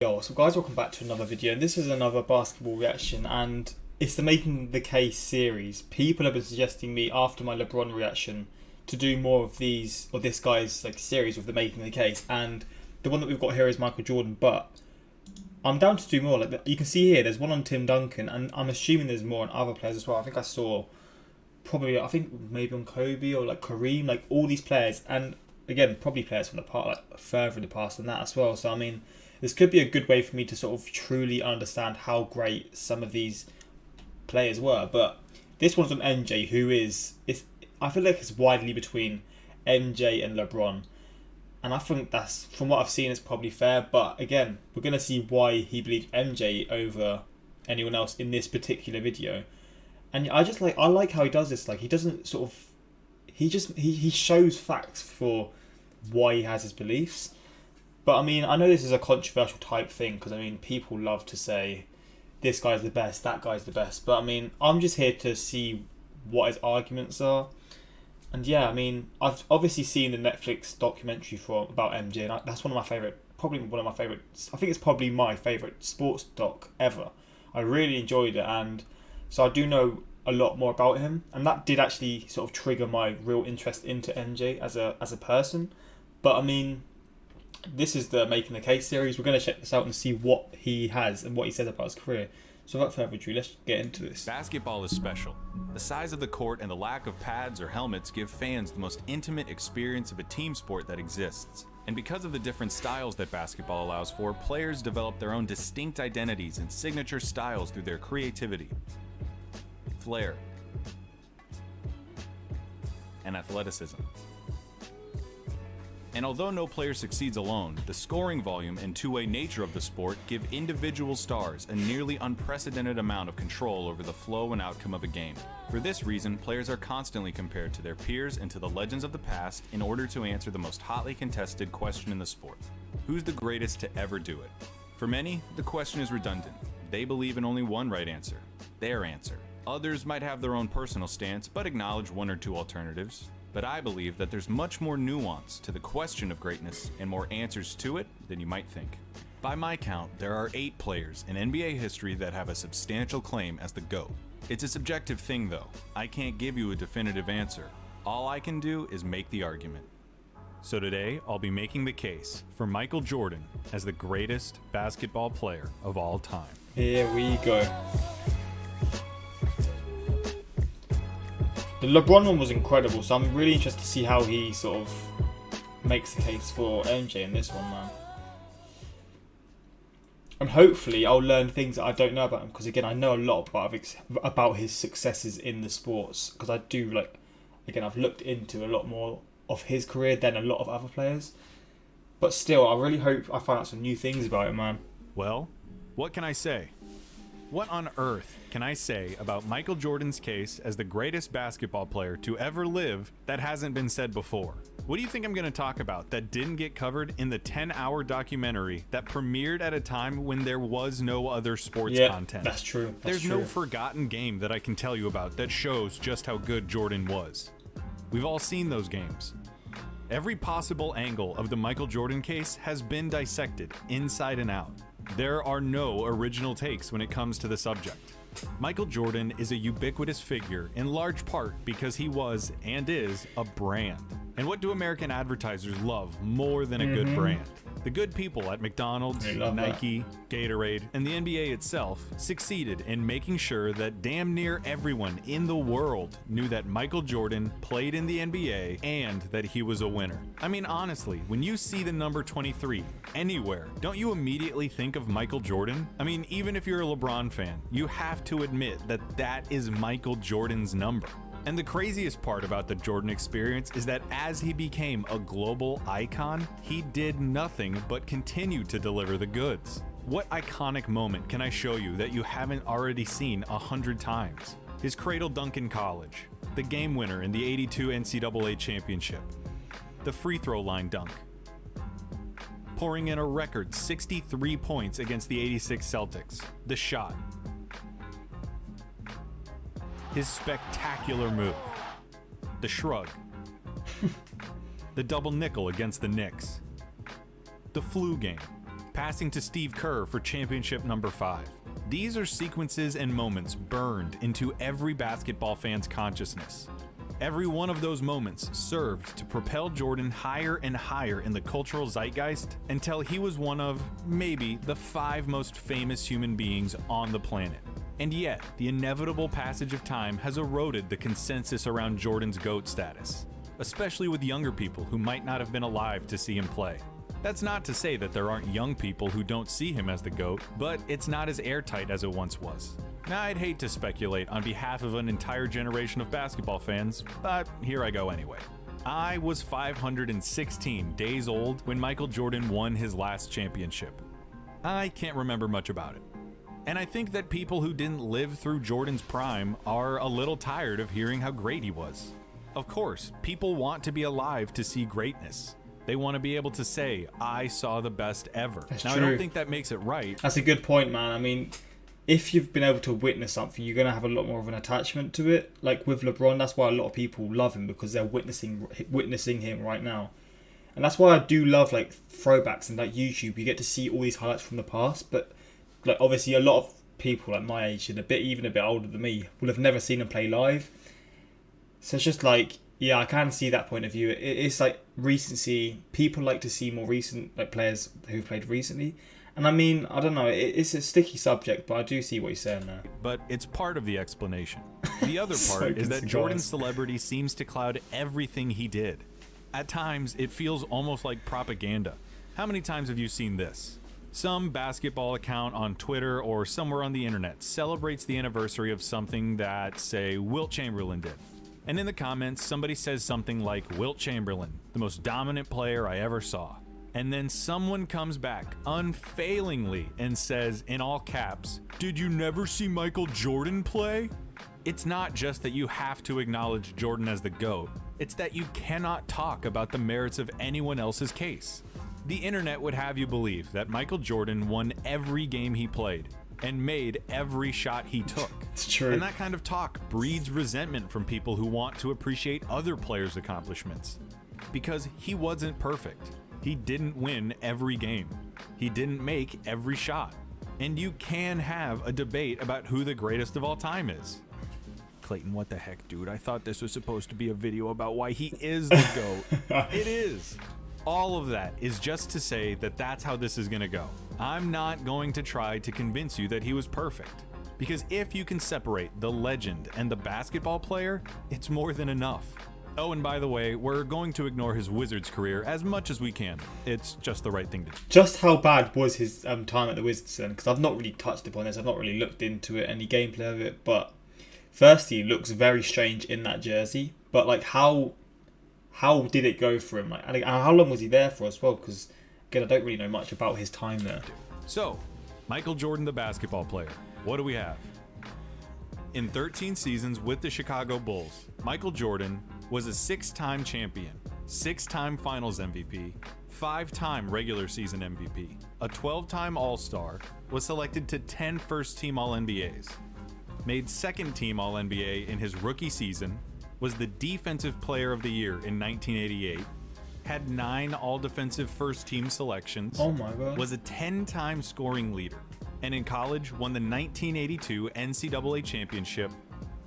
Yo, so guys, welcome back to another video. This is another basketball reaction, and it's the Making the Case series. People have been suggesting me after my LeBron reaction to do more of these, or this guy's like series with the Making the Case, and the one that we've got here is Michael Jordan, but I'm down to do more. Like you can see here, there's one on Tim Duncan, and I'm assuming there's more on other players as well. I think I saw probably, I think maybe on Kobe or like Kareem, like all these players, and again, probably players from the past, like further in the past than that as well. So I mean, this could be a good way for me to sort of truly understand how great some of these players were. But this one's on MJ, who is, I feel like it's widely between MJ and LeBron. And I think that's, from what I've seen, it's probably fair. But again, we're going to see why he believed MJ over anyone else in this particular video. And I like how he does this. Like, he doesn't sort of, he shows facts for why he has his beliefs. But I mean, I know this is a controversial type thing because I mean, people love to say this guy's the best, that guy's the best. But I mean, I'm just here to see what his arguments are. And yeah, I mean, I've obviously seen the Netflix documentary about MJ, and that's one of my favorite, probably one of my favorite. I think it's probably my favorite sports doc ever. I really enjoyed it, and so I do know a lot more about him, and that did actually sort of trigger my real interest into MJ as a person. But I mean, this is the Making the Case series. We're going to check this out and see what he has and what he says about his career. So without further ado, let's get into this. Basketball is special. The size of the court and the lack of pads or helmets give fans the most intimate experience of a team sport that exists. And because of the different styles that basketball allows for, players develop their own distinct identities and signature styles through their creativity, flair, and athleticism. And although no player succeeds alone, the scoring volume and two-way nature of the sport give individual stars a nearly unprecedented amount of control over the flow and outcome of a game. For this reason, players are constantly compared to their peers and to the legends of the past in order to answer the most hotly contested question in the sport: who's the greatest to ever do it? For many, the question is redundant. They believe in only one right answer, their answer. Others might have their own personal stance, but acknowledge one or two alternatives. But I believe that there's much more nuance to the question of greatness and more answers to it than you might think. By my count, there are 8 players in NBA history that have a substantial claim as the GOAT. It's a subjective thing though. I can't give you a definitive answer. All I can do is make the argument. So today, I'll be making the case for Michael Jordan as the greatest basketball player of all time. Here we go. The LeBron one was incredible, so I'm really interested to see how he sort of makes the case for MJ in this one, man. And hopefully I'll learn things that I don't know about him, because again, I know a lot about his successes in the sports, because I do, like, again, I've looked into a lot more of his career than a lot of other players. But still, I really hope I find out some new things about him, man. Well, what can I say? What on earth can I say about Michael Jordan's case as the greatest basketball player to ever live that hasn't been said before? What do you think I'm going to talk about that didn't get covered in the 10-hour documentary that premiered at a time when there was no other sports content? That's true. There's no forgotten game that I can tell you about that shows just how good Jordan was. We've all seen those games. Every possible angle of the Michael Jordan case has been dissected inside and out. There are no original takes when it comes to the subject. Michael Jordan is a ubiquitous figure in large part because he was and is a brand. And what do American advertisers love more than a good brand? The good people at McDonald's, Nike, Gatorade, and the NBA itself succeeded in making sure that damn near everyone in the world knew that Michael Jordan played in the NBA and that he was a winner. I mean, honestly, when you see the number 23 anywhere, don't you immediately think of Michael Jordan? I mean, even if you're a LeBron fan, you have to admit that that is Michael Jordan's number. And the craziest part about the Jordan experience is that as he became a global icon, he did nothing but continue to deliver the goods. What iconic moment can I show you that you haven't already seen 100 times? His cradle dunk in college, the game winner in the '82 NCAA championship, the free throw line dunk, pouring in a record 63 points against the '86 Celtics, the shot, his spectacular move, the shrug, the double nickel against the Knicks, the flu game, passing to Steve Kerr for championship number 5. These are sequences and moments burned into every basketball fan's consciousness. Every one of those moments served to propel Jordan higher and higher in the cultural zeitgeist until he was one of, maybe, the 5 most famous human beings on the planet. And yet, the inevitable passage of time has eroded the consensus around Jordan's GOAT status, especially with younger people who might not have been alive to see him play. That's not to say that there aren't young people who don't see him as the GOAT, but it's not as airtight as it once was. Now, I'd hate to speculate on behalf of an entire generation of basketball fans, but here I go anyway. I was 516 days old when Michael Jordan won his last championship. I can't remember much about it. And I think that people who didn't live through Jordan's prime are a little tired of hearing how great he was. Of course, people want to be alive to see greatness. They want to be able to say, I saw the best ever. That's now, true. I don't think that makes it right. That's a good point, man. I mean, if you've been able to witness something, you're going to have a lot more of an attachment to it. Like with LeBron, that's why a lot of people love him, because they're witnessing him right now. And that's why I do love like throwbacks and like YouTube. You get to see all these highlights from the past, but like obviously a lot of people like my age and even a bit older than me will have never seen him play live. So it's just like, yeah, I can see that point of view. It's like recency. People like to see more recent like players who've played recently. And I mean, I don't know, it's a sticky subject, but I do see what you're saying there. But it's part of the explanation. The other So part is that good, Jordan's guys. celebrity seems to cloud everything he did. At times, it feels almost like propaganda. How many times have you seen this? Some basketball account on Twitter or somewhere on the internet celebrates the anniversary of something that, say, Wilt Chamberlain did. And in the comments, somebody says something like, Wilt Chamberlain, the most dominant player I ever saw. And then someone comes back unfailingly and says, in all caps, did you never see Michael Jordan play? It's not just that you have to acknowledge Jordan as the GOAT, it's that you cannot talk about the merits of anyone else's case. The internet would have you believe that Michael Jordan won every game he played and made every shot he took. It's true. And that kind of talk breeds resentment from people who want to appreciate other players' accomplishments. Because he wasn't perfect. He didn't win every game. He didn't make every shot. And you can have a debate about who the greatest of all time is. Clayton, what the heck, dude? I thought this was supposed to be a video about why he is the GOAT. It is. All of that is just to say that that's how this is going to go. I'm not going to try to convince you that he was perfect. Because if you can separate the legend and the basketball player, it's more than enough. Oh, and by the way, we're going to ignore his Wizards career as much as we can. It's just the right thing to do. Just how bad was his time at the Wizards then? Because I've not really touched upon this. I've not really looked into it, any gameplay of it. But firstly, it looks very strange in that jersey. But like, how did it go for him? Like, and how long was he there for as well? Because again, I don't really know much about his time there. So, Michael Jordan, the basketball player. What do we have? In 13 seasons with the Chicago Bulls, Michael Jordan was a 6-time champion, 6-time Finals MVP, 5-time regular season MVP, a 12-time All-Star, was selected to 10 first-team All-NBAs, made second-team All-NBA in his rookie season, was the Defensive Player of the Year in 1988, had 9 All-Defensive first-team selections, Oh my god. was a 10-time scoring leader, and in college won the 1982 NCAA championship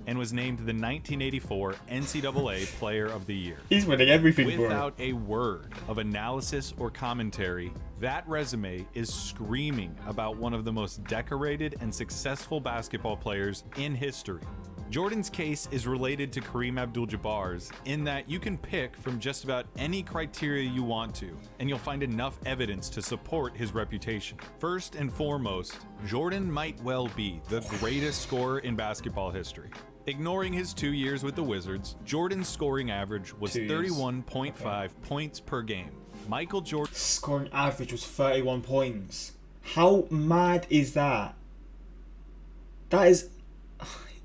and was named the 1984 NCAA Player of the Year. He's winning everything for him. Without a word of analysis or commentary, that resume is screaming about one of the most decorated and successful basketball players in history. Jordan's case is related to Kareem Abdul-Jabbar's in that you can pick from just about any criteria you want to, and you'll find enough evidence to support his reputation. First and foremost, Jordan might well be the greatest scorer in basketball history. Ignoring his 2 years with the Wizards, Jordan's scoring average was 2 years. 31.5 points per game. Michael Jordan Scoring average was 31 points. How mad is that? That is...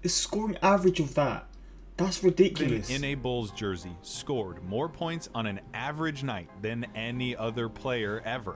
The scoring average of that. That's ridiculous. in a Bulls jersey scored more points on an average night than any other player ever.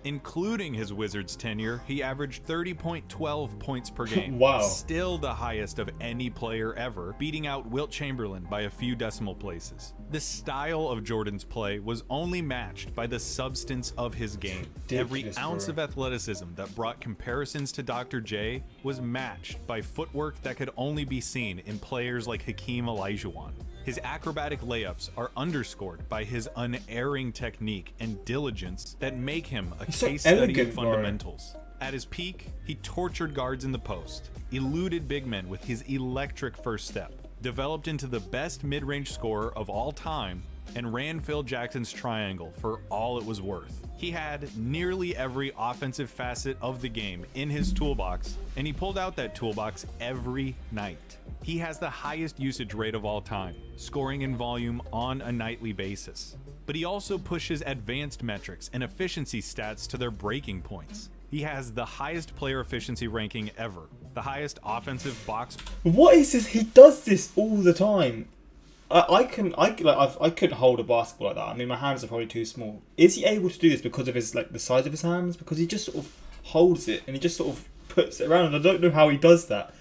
Including his Wizards tenure, he averaged 30.12 points per game. Wow. Still the highest of any player ever, beating out Wilt Chamberlain by a few decimal places. The style of Jordan's play was only matched by the substance of his game. Every ounce of athleticism that brought comparisons to Dr. J was matched by footwork that could only be seen in players like Hakeem Olajuwon. His acrobatic layups are underscored by his unerring technique and diligence that make him a case study in fundamentals. At his peak, he tortured guards in the post, eluded big men with his electric first step, developed into the best mid-range scorer of all time, and ran Phil Jackson's triangle for all it was worth. He had nearly every offensive facet of the game in his toolbox, and he pulled out that toolbox every night. He has the highest usage rate of all time, scoring in volume on a nightly basis. But he also pushes advanced metrics and efficiency stats to their breaking points. He has the highest player efficiency ranking ever, the highest offensive box. What is this? He does this all the time. I couldn't hold a basketball like that. I mean, my hands are probably too small. Is he able to do this because of his the size of his hands? Because he just sort of holds it and he just sort of puts it around. And I don't know how he does that.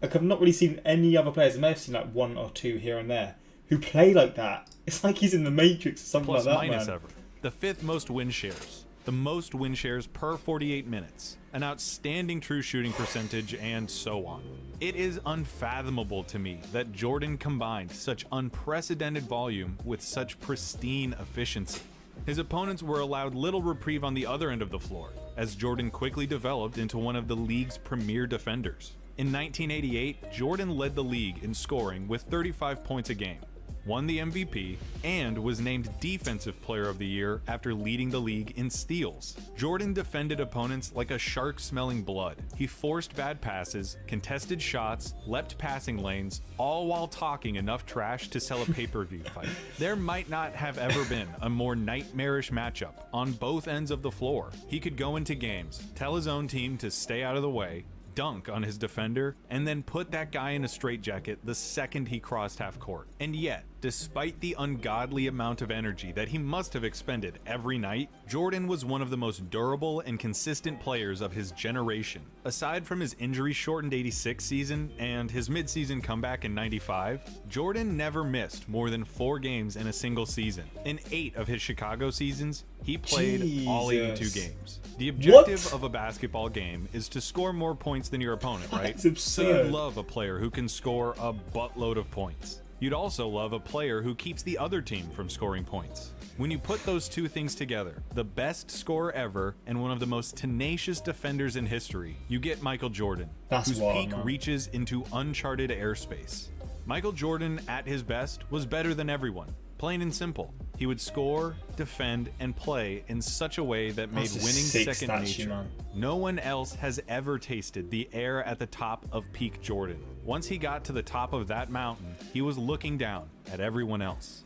I've not really seen any other players. I may have seen one or two here and there who play like that. It's like he's in the Matrix or something Plus like that, minus man. ever. The 5th most win shares. The most win shares per 48 minutes, an outstanding true shooting percentage, and so on. It is unfathomable to me that Jordan combined such unprecedented volume with such pristine efficiency. His opponents were allowed little reprieve on the other end of the floor, as Jordan quickly developed into one of the league's premier defenders. In 1988, Jordan led the league in scoring with 35 points a game, won the MVP, and was named Defensive Player of the Year after leading the league in steals. Jordan defended opponents like a shark smelling blood. He forced bad passes, contested shots, leapt passing lanes, all while talking enough trash to sell a pay-per-view fight. There might not have ever been a more nightmarish matchup on both ends of the floor. He could go into games, tell his own team to stay out of the way, dunk on his defender, and then put that guy in a straitjacket the second he crossed half court. And yet, despite the ungodly amount of energy that he must have expended every night, Jordan was one of the most durable and consistent players of his generation. Aside from his injury-shortened 86 season and his mid-season comeback in 95, Jordan never missed more than 4 games in a single season. In 8 of his Chicago seasons, he played all 82 games. The objective of a basketball game is to score more points than your opponent, right? That's absurd. So you'd love a player who can score a buttload of points. You'd also love a player who keeps the other team from scoring points. When you put those two things together, the best scorer ever and one of the most tenacious defenders in history, you get Michael Jordan, whose peak reaches into uncharted airspace. Michael Jordan, at his best, was better than everyone. Plain and simple. He would score, defend, and play in such a way that made winning second nature. Man. No one else has ever tasted the air at the top of peak Jordan. Once he got to the top of that mountain, he was looking down at everyone else.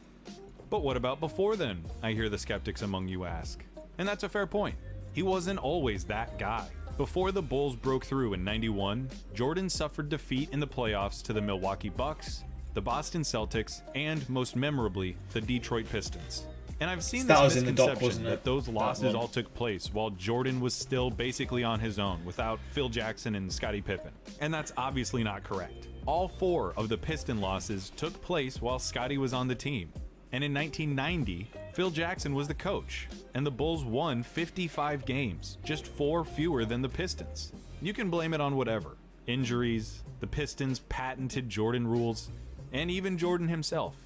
But what about before then? I hear the skeptics among you ask. And that's a fair point. He wasn't always that guy. Before the Bulls broke through in '91, Jordan suffered defeat in the playoffs to the Milwaukee Bucks, the Boston Celtics, and most memorably, the Detroit Pistons. And I've seen this misconception that those losses all took place while Jordan was still basically on his own without Phil Jackson and Scottie Pippen. And that's obviously not correct. All 4 of the Piston losses took place while Scottie was on the team. And in 1990, Phil Jackson was the coach, and the Bulls won 55 games, just 4 fewer than the Pistons. You can blame it on whatever. Injuries, the Pistons' patented Jordan rules, and even Jordan himself.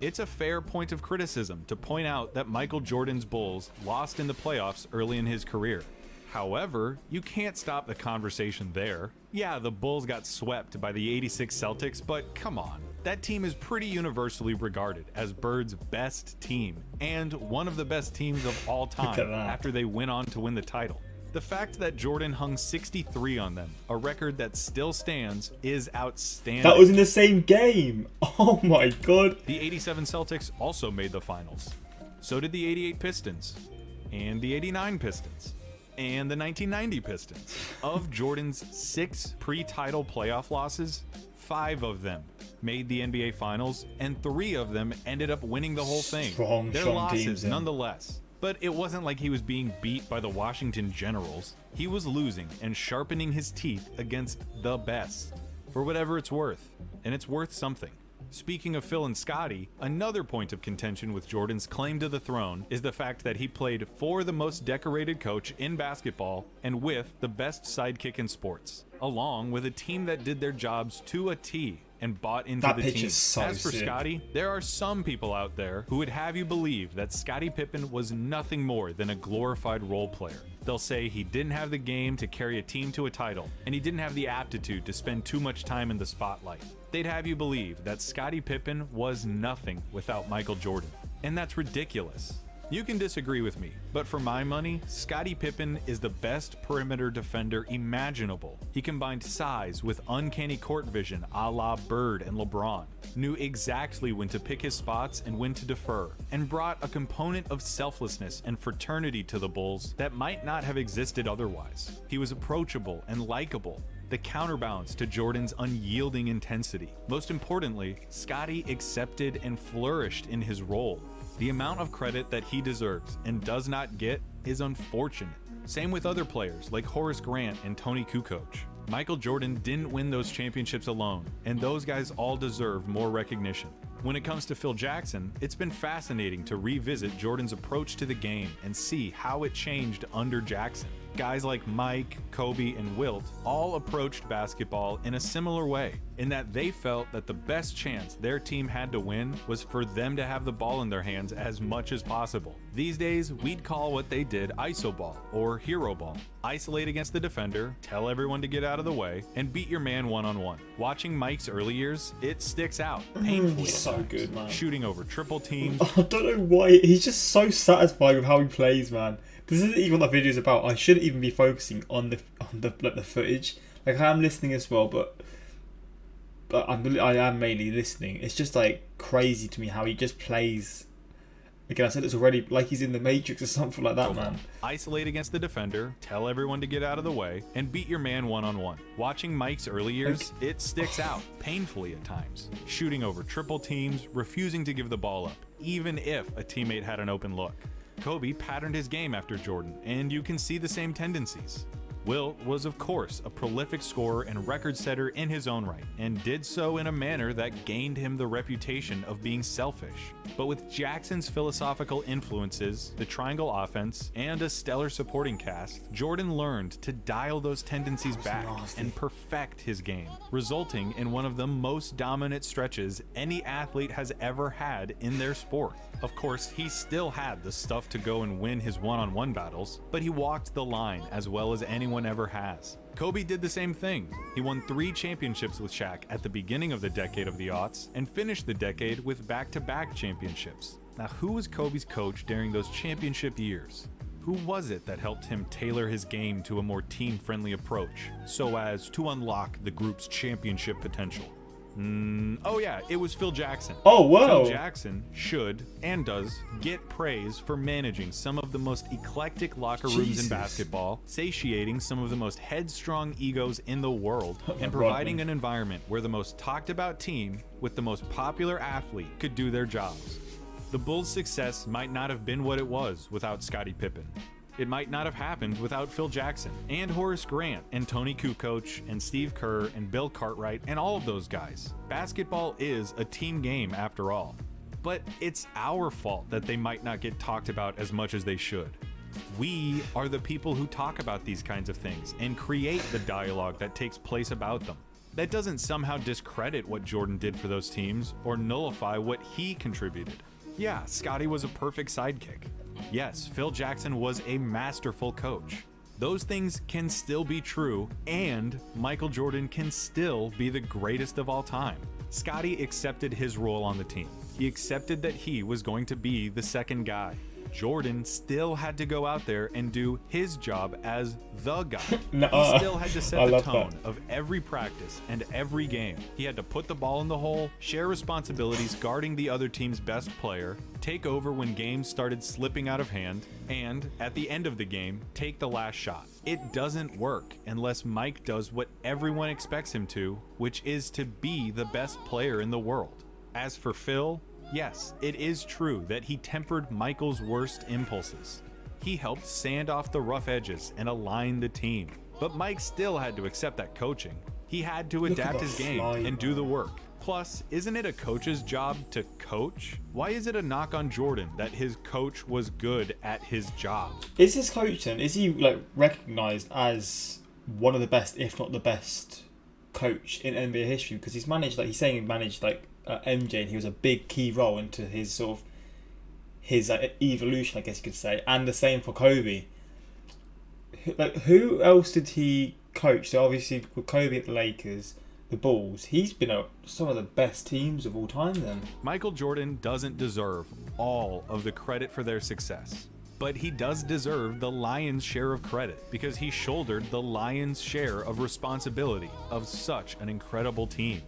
It's a fair point of criticism to point out that Michael Jordan's Bulls lost in the playoffs early in his career. However, you can't stop the conversation there. Yeah, the Bulls got swept by the '86 Celtics, but come on. That team is pretty universally regarded as Bird's best team, and one of the best teams of all time after they went on to win the title. The fact that Jordan hung 63 on them, a record that still stands, is outstanding. That was in the same game. Oh my god. The '87 Celtics also made the finals. So did the '88 Pistons, and the '89 Pistons, and the 1990 Pistons. Of Jordan's 6 pre-title playoff losses, 5 of them made the NBA Finals, and 3 of them ended up winning the whole thing. They're losses nonetheless. But it wasn't like he was being beat by the Washington Generals. He was losing and sharpening his teeth against the best, for whatever it's worth. And it's worth something. Speaking of Phil and Scotty, another point of contention with Jordan's claim to the throne is the fact that he played for the most decorated coach in basketball and with the best sidekick in sports, along with a team that did their jobs to a T and bought into That the pitch team. is so As for sick. Scotty, there are some people out there who would have you believe that Scottie Pippen was nothing more than a glorified role player. They'll say he didn't have the game to carry a team to a title, and he didn't have the aptitude to spend too much time in the spotlight. They'd have you believe that Scottie Pippen was nothing without Michael Jordan. And that's ridiculous. You can disagree with me, but for my money, Scottie Pippen is the best perimeter defender imaginable. He combined size with uncanny court vision a la Bird and LeBron, knew exactly when to pick his spots and when to defer, and brought a component of selflessness and fraternity to the Bulls that might not have existed otherwise. He was approachable and likable, the counterbalance to Jordan's unyielding intensity. Most importantly, Scottie accepted and flourished in his role. The amount of credit that he deserves and does not get is unfortunate. Same with other players like Horace Grant and Tony Kukoc. Michael Jordan didn't win those championships alone, and those guys all deserve more recognition. When it comes to Phil Jackson, it's been fascinating to revisit Jordan's approach to the game and see how it changed under Jackson. Guys like Mike, Kobe, and Wilt all approached basketball in a similar way, in that they felt that the best chance their team had to win was for them to have the ball in their hands as much as possible. These days, we'd call what they did iso ball or hero ball. Isolate against the defender, tell everyone to get out of the way, and beat your man one-on-one. Watching Mike's early years, it sticks out painfully. He's so good, man. Shooting over triple teams, I don't know why. He's just so satisfied with how he plays, man. This isn't even what the video is about. I shouldn't even be focusing on the like the footage. Like I am listening as well, but I am mainly listening. It's just like crazy to me how he just plays. Again, I said it's already like he's in the Matrix or something like that, man. isolate against the defender, tell everyone to get out of the way, and beat your man one-on-one. Watching Mike's early years, it sticks out painfully at times. Shooting over triple teams, refusing to give the ball up, even if a teammate had an open look. Kobe patterned his game after Jordan, and you can see the same tendencies. Wilt was, of course, a prolific scorer and record setter in his own right, and did so in a manner that gained him the reputation of being selfish. But with Jackson's philosophical influences, the triangle offense, and a stellar supporting cast, Jordan learned to dial those tendencies back and perfect his game, resulting in one of the most dominant stretches any athlete has ever had in their sport. Of course, he still had the stuff to go and win his one-on-one battles, but he walked the line as well as anyone ever has. Kobe did the same thing. He won 3 championships with Shaq at the beginning of the decade of the aughts, and finished the decade with back-to-back championships. Now, who was Kobe's coach during those championship years? Who was it that helped him tailor his game to a more team-friendly approach, so as to unlock the group's championship potential? Oh yeah, it was Phil Jackson. Oh, wow. Phil Jackson should, and does, get praise for managing some of the most eclectic locker rooms Jesus. in basketball, satiating some of the most headstrong egos in the world, and Rodman. providing an environment where the most talked about team with the most popular athlete could do their jobs. The Bulls' success might not have been what it was without Scottie Pippen. It might not have happened without Phil Jackson, and Horace Grant, and Tony Kukoc, and Steve Kerr, and Bill Cartwright, and all of those guys. Basketball is a team game after all. But it's our fault that they might not get talked about as much as they should. We are the people who talk about these kinds of things and create the dialogue that takes place about them. That doesn't somehow discredit what Jordan did for those teams or nullify what he contributed. Yeah, Scottie was a perfect sidekick. Yes, Phil Jackson was a masterful coach. Those things can still be true, and Michael Jordan can still be the greatest of all time. Scottie accepted his role on the team. He accepted that he was going to be the second guy. Jordan still had to go out there and do his job as the guy. He still had to set the tone of every practice and every game. He had to put the ball in the hole, share responsibilities guarding the other team's best player, take over when games started slipping out of hand, and, at the end of the game, take the last shot. It doesn't work unless Mike does what everyone expects him to, which is to be the best player in the world. As for Phil, Yes, it is true that he tempered Michael's worst impulses. He helped sand off the rough edges and align the team. But Mike still had to accept that coaching. He had to adapt his game and do the work. Plus, isn't it a coach's job to coach? Why is it a knock on Jordan that his coach was good at his job? Is his coach then, is he like recognised as one of the best, if not the best, coach in NBA history? Because he's managed, like he's saying, he managed like MJ, and he was a big key role into his sort of his evolution, I guess you could say, and the same for Kobe. Like, who else did he coach? So obviously with Kobe at the Lakers, the Bulls, he's been at some of the best teams of all time then. Michael Jordan doesn't deserve all of the credit for their success, but he does deserve the lion's share of credit because he shouldered the lion's share of responsibility of such an incredible team.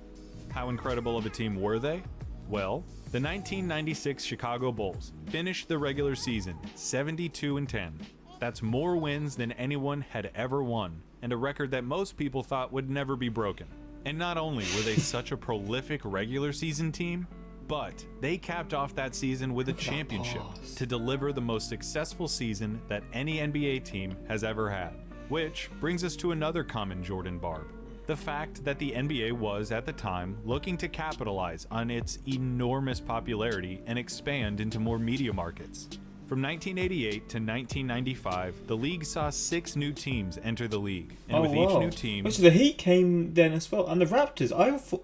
How incredible of a team were they? Well, the 1996 Chicago Bulls finished the regular season 72-10. That's more wins than anyone had ever won, and a record that most people thought would never be broken. And not only were they such a prolific regular season team, but they capped off that season with a championship to deliver the most successful season that any NBA team has ever had. Which brings us to another common Jordan barb. The fact that the NBA was, at the time, looking to capitalize on its enormous popularity and expand into more media markets. From 1988 to 1995, the league saw 6 new teams enter the league, and with each new team... So the Heat came then as well, and the Raptors.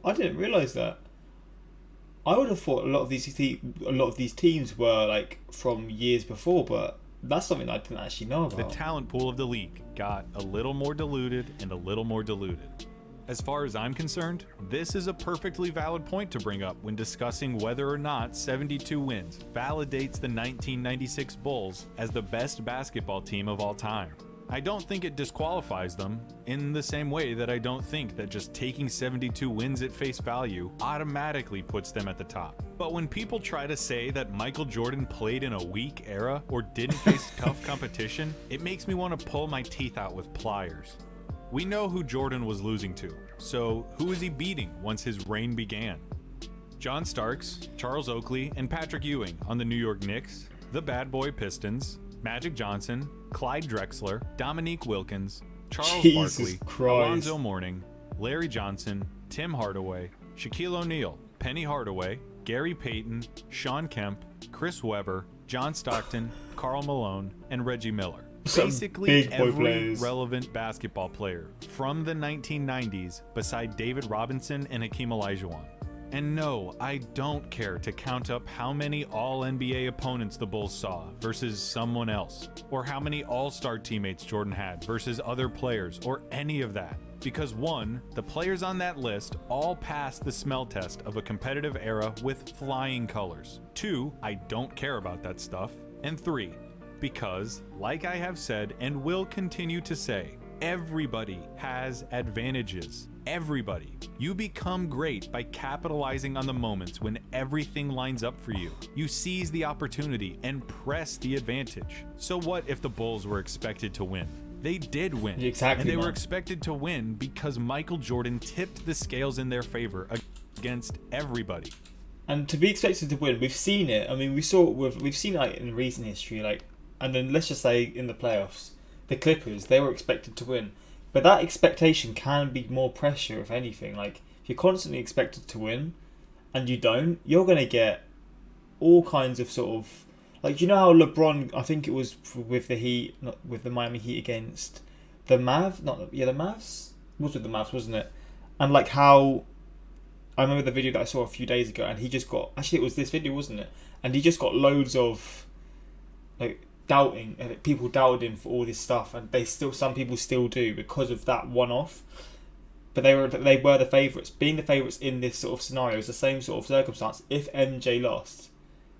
I didn't realise that. I would have thought a lot of these teams were like from years before, but that's something I didn't actually know about. The talent pool of the league got a little more diluted and a little more diluted. As far as I'm concerned, this is a perfectly valid point to bring up when discussing whether or not 72 wins validates the 1996 Bulls as the best basketball team of all time. I don't think it disqualifies them in the same way that I don't think that just taking 72 wins at face value automatically puts them at the top. But when people try to say that Michael Jordan played in a weak era or didn't face tough competition, it makes me want to pull my teeth out with pliers. We know who Jordan was losing to, so who is he beating once his reign began? John Starks, Charles Oakley, and Patrick Ewing on the New York Knicks, the Bad Boy Pistons, Magic Johnson, Clyde Drexler, Dominique Wilkins, Charles Barkley, Alonzo Mourning, Larry Johnson, Tim Hardaway, Shaquille O'Neal, Penny Hardaway, Gary Payton, Shawn Kemp, Chris Webber, John Stockton, Karl Malone, and Reggie Miller. Basically every relevant basketball player from the 1990s beside David Robinson and Hakeem Olajuwon. And no, I don't care to count up how many All-NBA opponents the Bulls saw versus someone else, or how many All-Star teammates Jordan had versus other players, or any of that. Because 1, the players on that list all passed the smell test of a competitive era with flying colors. 2, I don't care about that stuff. And 3, because, like I have said and will continue to say, everybody has advantages. Everybody. You become great by capitalizing on the moments when everything lines up for you. You seize the opportunity and press the advantage. So what if the Bulls were expected to win? They did win. Exactly, and they were expected to win because Michael Jordan tipped the scales in their favor against everybody. And to be expected to win, we've seen it. I mean, we've seen it like in recent history, like, and then let's just say in the playoffs, the Clippers, they were expected to win. But that expectation can be more pressure, if anything. Like, if you're constantly expected to win and you don't, you're going to get all kinds of sort of... Like, you know how LeBron, I think it was with the Heat, not with the Miami Heat against the Mavs? The Mavs? It was with the Mavs, wasn't it? And like how... I remember the video that I saw a few days ago and he just got... Actually, it was this video, wasn't it? And he just got loads of... like doubting, and people doubted him for all this stuff, and some people still do because of that one-off. But they were the favourites. Being the favourites in this sort of scenario is the same sort of circumstance. If MJ lost,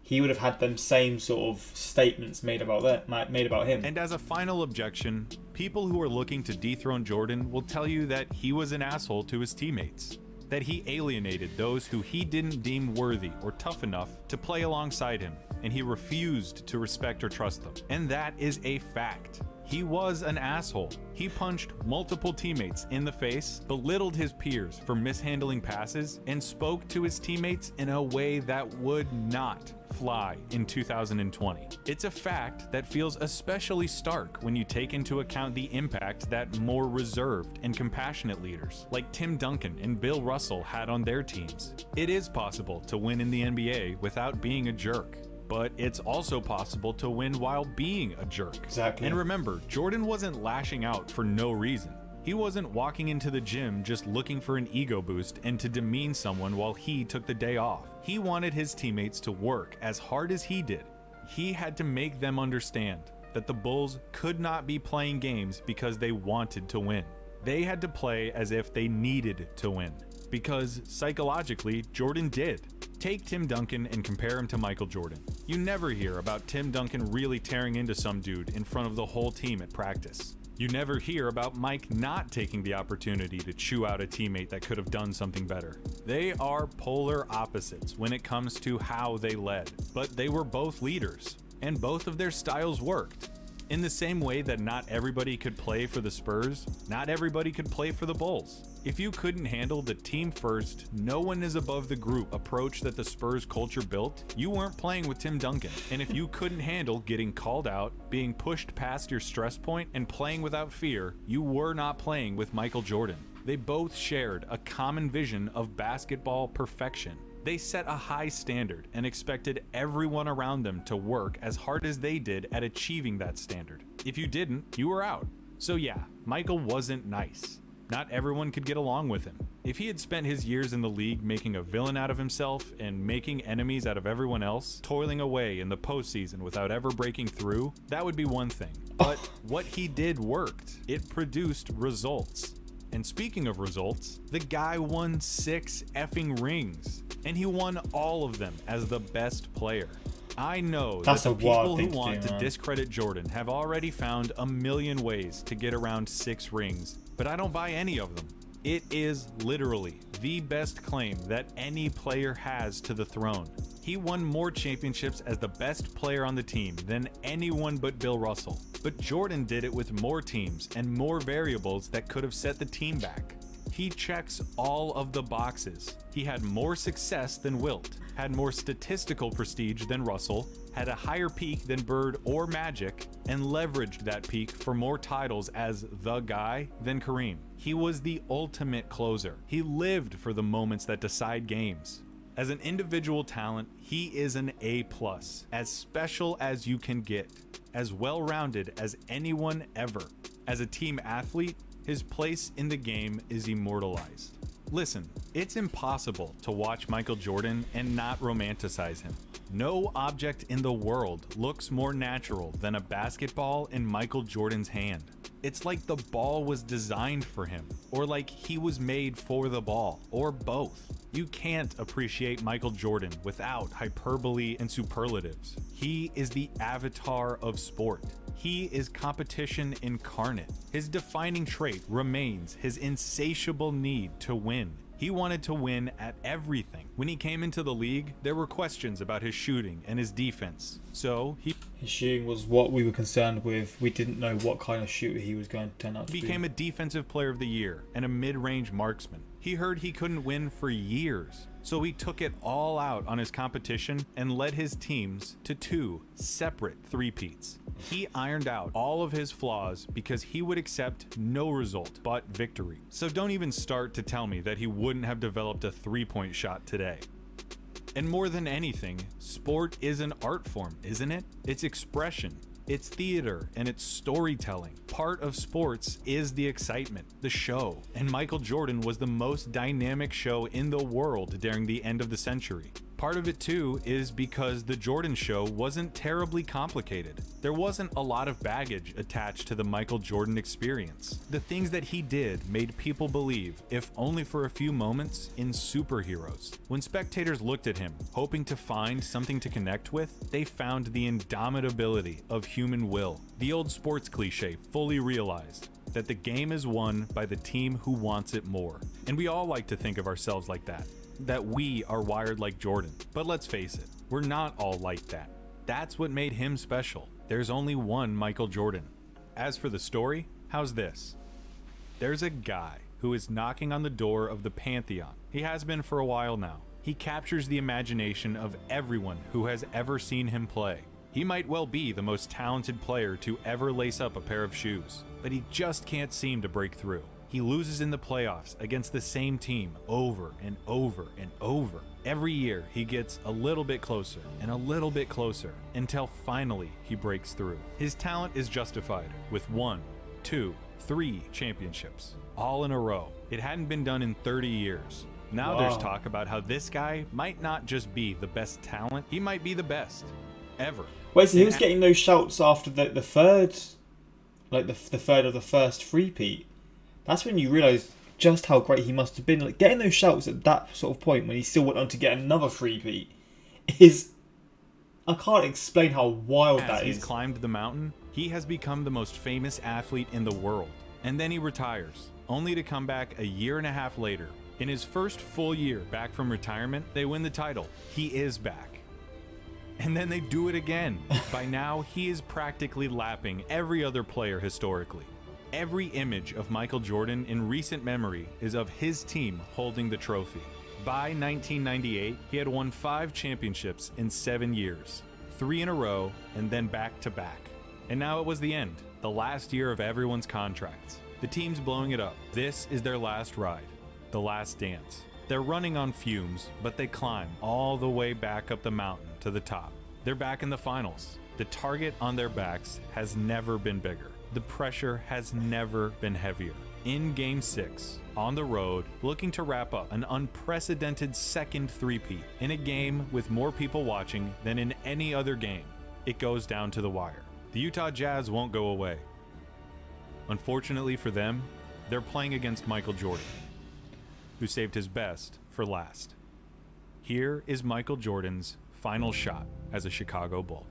he would have had them same sort of statements made about him. And as a final objection, people who are looking to dethrone Jordan will tell you that he was an asshole to his teammates, that he alienated those who he didn't deem worthy or tough enough to play alongside him, and he refused to respect or trust them. And that is a fact. He was an asshole. He punched multiple teammates in the face, belittled his peers for mishandling passes, and spoke to his teammates in a way that would not fly in 2020. It's a fact that feels especially stark when you take into account the impact that more reserved and compassionate leaders like Tim Duncan and Bill Russell had on their teams. It is possible to win in the NBA without being a jerk. But it's also possible to win while being a jerk. Exactly. And remember, Jordan wasn't lashing out for no reason. He wasn't walking into the gym just looking for an ego boost and to demean someone while he took the day off. He wanted his teammates to work as hard as he did. He had to make them understand that the Bulls could not be playing games because they wanted to win. They had to play as if they needed to win. Because psychologically, Jordan did. Take Tim Duncan and compare him to Michael Jordan. You never hear about Tim Duncan really tearing into some dude in front of the whole team at practice. You never hear about Mike not taking the opportunity to chew out a teammate that could have done something better. They are polar opposites when it comes to how they led, but they were both leaders, and both of their styles worked. In the same way that not everybody could play for the Spurs, not everybody could play for the Bulls. If you couldn't handle the team first, no one is above the group approach that the Spurs culture built, you weren't playing with Tim Duncan. And if you couldn't handle getting called out, being pushed past your stress point, and playing without fear, you were not playing with Michael Jordan. They both shared a common vision of basketball perfection. They set a high standard and expected everyone around them to work as hard as they did at achieving that standard. If you didn't, you were out. So yeah, Michael wasn't nice. Not everyone could get along with him. If he had spent his years in the league making a villain out of himself and making enemies out of everyone else, toiling away in the postseason without ever breaking through, that would be one thing. But what he did worked. It produced results. And speaking of results, the guy won 6 effing rings. And he won all of them as the best player. I know that the people who want to discredit Jordan have already found a million ways to get around 6 rings, but I don't buy any of them. It is literally the best claim that any player has to the throne. He won more championships as the best player on the team than anyone but Bill Russell. But Jordan did it with more teams and more variables that could have set the team back. He checks all of the boxes. He had more success than Wilt, had more statistical prestige than Russell, had a higher peak than Bird or Magic, and leveraged that peak for more titles as the guy than Kareem. He was the ultimate closer. He lived for the moments that decide games. As an individual talent, he is an A+, as special as you can get, as well-rounded as anyone ever. As a team athlete, his place in the game is immortalized. Listen, it's impossible to watch Michael Jordan and not romanticize him. No object in the world looks more natural than a basketball in Michael Jordan's hand. It's like the ball was designed for him, or like he was made for the ball, or both. You can't appreciate Michael Jordan without hyperbole and superlatives. He is the avatar of sport. He is competition incarnate. His defining trait remains his insatiable need to win. He wanted to win at everything. When he came into the league, there were questions about his shooting and his defense. So his shooting was what we were concerned with. We didn't know what kind of shooter he was going to turn out to be. He became a defensive player of the year and a mid-range marksman. He heard he couldn't win for years, so he took it all out on his competition and led his teams to 2 separate three-peats. He ironed out all of his flaws because he would accept no result but victory. So don't even start to tell me that he wouldn't have developed a three-point shot today. And more than anything, sport is an art form, isn't it? It's expression. It's theater and it's storytelling. Part of sports is the excitement, the show. And Michael Jordan was the most dynamic show in the world during the end of the century. Part of it too is because the Jordan show wasn't terribly complicated. There wasn't a lot of baggage attached to the Michael Jordan experience. The things that he did made people believe, if only for a few moments, in superheroes. When spectators looked at him, hoping to find something to connect with, they found the indomitability of human will. The old sports cliche fully realized that the game is won by the team who wants it more. And we all like to think of ourselves like that we are wired like Jordan. But let's face it, we're not all like that. That's what made him special. There's only one Michael Jordan. As for the story, how's this? There's a guy who is knocking on the door of the Pantheon. He has been for a while now. He captures the imagination of everyone who has ever seen him play. He might well be the most talented player to ever lace up a pair of shoes, but he just can't seem to break through. He loses in the playoffs against the same team over and over and over. Every year, he gets a little bit closer and a little bit closer until finally he breaks through. His talent is justified with 1, 2, 3 championships, all in a row. It hadn't been done in 30 years. Now there's talk about how this guy might not just be the best talent, he might be the best ever. Wait, so he was getting those shouts after the third, like the third of the first three-peat. That's when you realise just how great he must have been. Like, getting those shouts at that sort of point when he still went on to get another three-peat is... I can't explain how wild that is. As he's climbed the mountain, he has become the most famous athlete in the world. And then he retires, only to come back a year and a half later. In his first full year back from retirement, they win the title. He is back. And then they do it again. By now, he is practically lapping every other player historically. Every image of Michael Jordan in recent memory is of his team holding the trophy. By 1998, he had won 5 championships in 7 years, 3 in a row, and then back to back. And now it was the end, the last year of everyone's contracts. The team's blowing it up. This is their last ride, the last dance. They're running on fumes, but they climb all the way back up the mountain to the top. They're back in the finals. The target on their backs has never been bigger. The pressure has never been heavier. In Game 6, on the road, looking to wrap up an unprecedented second three-peat in a game with more people watching than in any other game, it goes down to the wire. The Utah Jazz won't go away. Unfortunately for them, they're playing against Michael Jordan, who saved his best for last. Here is Michael Jordan's final shot as a Chicago Bull.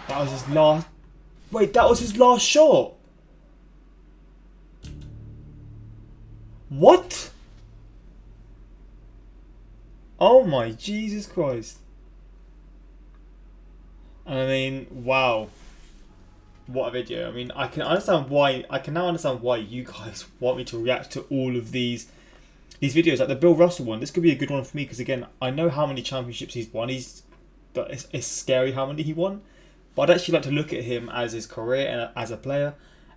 That was his last... Wait, that was his last shot? What? Oh my Jesus Christ. And I mean, wow. What a video. I mean, I can now understand why you guys want me to react to all of these videos. Like the Bill Russell one, this could be a good one for me because again, I know how many championships he's won. It's scary how many he won. But I'd actually like to look at him as his career and as a player.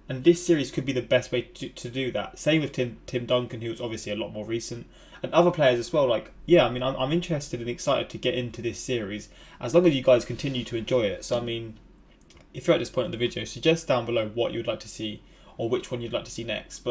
And this series could be the best way to do that. Same with Tim Duncan, who's obviously a lot more recent. And other players as well. Like, yeah, I mean, I'm interested and excited to get into this series. As long as you guys continue to enjoy it. So, I mean, if you're at this point in the video, suggest down below what you would like to see. Or which one you'd like to see next.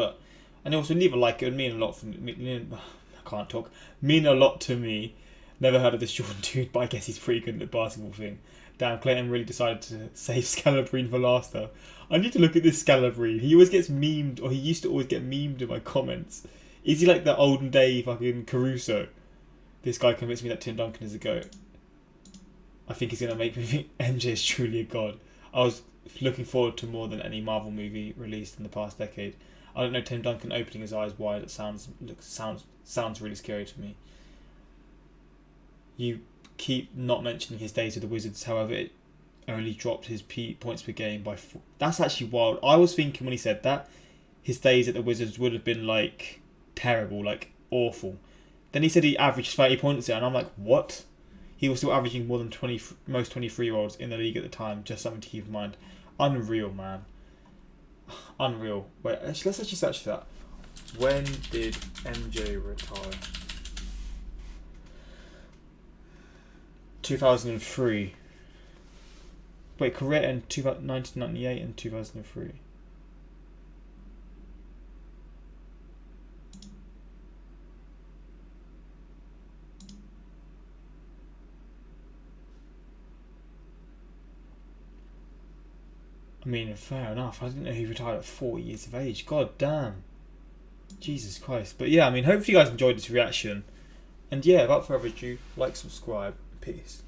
And also leave a like. It would mean a lot for me. I can't talk. Mean a lot to me. Never heard of this Jordan dude, but I guess he's pretty good at the basketball thing. Damn, Clayton really decided to save Scalabrine for last though. I need to look at this Scalabrine. He always gets memed, or he used to always get memed in my comments. Is he like the olden day fucking Caruso? This guy convinced me that Tim Duncan is a GOAT. I think he's going to make me think MJ is truly a god. I was looking forward to more than any Marvel movie released in the past decade. I don't know, Tim Duncan opening his eyes wide, it sounds really scary to me. You keep not mentioning his days with the Wizards, however it only dropped his points per game by 4. That's actually wild. I was thinking when he said that his days at the Wizards would have been like terrible, like awful. Then he said he averaged 30 points there and I'm like, what? He was still averaging more than most 23-year-olds in the league at the time. Just something to keep in mind. Unreal, man. Unreal. Wait, let's actually search for that. When did MJ retire? 2003. Wait, career in 1998 and 2003. I mean, fair enough. I didn't know he retired at 40 years of age. God damn. Jesus Christ. But yeah, I mean, hopefully you guys enjoyed this reaction. And yeah, without further ado, like, subscribe. Peace.